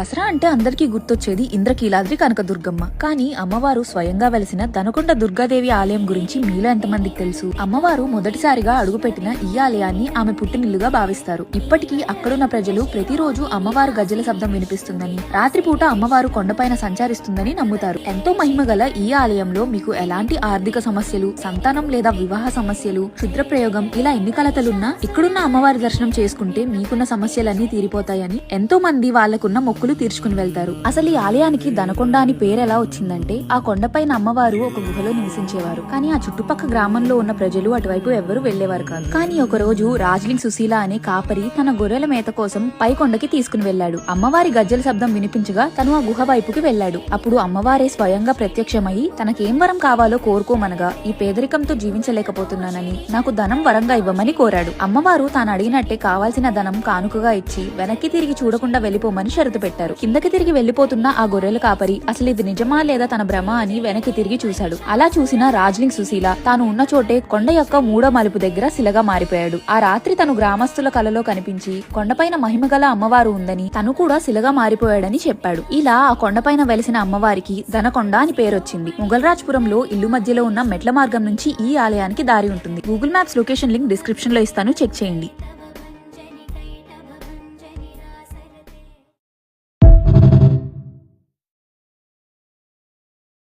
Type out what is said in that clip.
దసరా అంటే అందరికీ గుర్తొచ్చేది ఇంద్రకీలాద్రి కనకదుర్గమ్మ. కానీ అమ్మవారు స్వయంగా వెలిసిన దనకొండ దుర్గాదేవి ఆలయం గురించి మీలో ఎంతమందికి తెలుసు? అమ్మవారు మొదటిసారిగా అడుగుపెట్టిన ఈ ఆలయాన్ని ఆమె పుట్టినిల్లుగా భావిస్తారు. ఇప్పటికీ అక్కడున్న ప్రజలు ప్రతిరోజు అమ్మవారు గజ్జల శబ్దం వినిపిస్తుందని, రాత్రిపూట అమ్మవారు కొండపైన సంచరిస్తుందని నమ్ముతారు. ఎంతో మహిమగల ఈ ఆలయంలో మీకు ఎలాంటి ఆర్థిక సమస్యలు, సంతానం లేదా వివాహ సమస్యలు, క్షుద్ర ప్రయోగం ఇలా ఎన్ని కలతలున్నా ఇక్కడున్న అమ్మవారి దర్శనం చేసుకుంటే మీకున్న సమస్యలన్నీ తీరిపోతాయని ఎంతో మంది వాళ్లకున్న మొక్కులు తీర్చుకుని వెళ్తారు. అసలు ఈ ఆలయానికి దనకొండ అని పేరు ఎలా వచ్చిందంటే, ఆ కొండపైన అమ్మవారు ఒక గుహలో నివసించేవారు. కానీ ఆ చుట్టుపక్క గ్రామంలో ఉన్న ప్రజలు అటువైపు ఎవ్వరూ వెళ్లేవారు కాదు. కానీ ఒక రోజు రాజ్లింగ్ సుశీల అనే కాపరి తన గొర్రెల మేత కోసం పై కొండకి తీసుకుని వెళ్లాడు. అమ్మవారి గజ్జల శబ్దం వినిపించగా తను ఆ గుహ వైపుకి వెళ్లాడు. అప్పుడు అమ్మవారే స్వయంగా ప్రత్యక్షమై తనకేం వరం కావాలో కోరుకోమనగా, ఈ పేదరికంతో జీవించలేకపోతున్నానని నాకు ధనం వరంగా ఇవ్వమని కోరాడు. అమ్మవారు తాను అడిగినట్టే కావాల్సిన ధనం కానుకగా ఇచ్చి వెనక్కి తిరిగి చూడకుండా వెళ్లిపోమని షరతు పెట్టారు. కిందకి తిరిగి వెళ్లిపోతున్న ఆ గొర్రెల కాపరి అసలు ఇది నిజమా లేదా తన భ్రమ అని వెనక్కి తిరిగి చూశాడు. అలా చూసిన రాజ్లింగ్ సుశీల తాను ఉన్న చోటే కొండ యొక్క 3వ మలుపు దగ్గర శిలగా మారిపోయాడు. ఆ రాత్రి తను గ్రామస్తుల కలలో కనిపించి కొండపైన మహిమగల అమ్మవారు ఉందని, తను కూడా శిలగా మారిపోయాడని చెప్పాడు. ఇలా ఆ కొండపైన వెలిసిన అమ్మవారికి దనకొండ అని పేరొచ్చింది. ముగల్రాజ్పురంలో ఇల్లు మధ్యలో ఉన్న మెట్ల మార్గం నుంచి ఈ ఆలయానికి దారి ఉంటుంది. Google maps location link description లో ఇస్తాను, చెక్ చేయండి.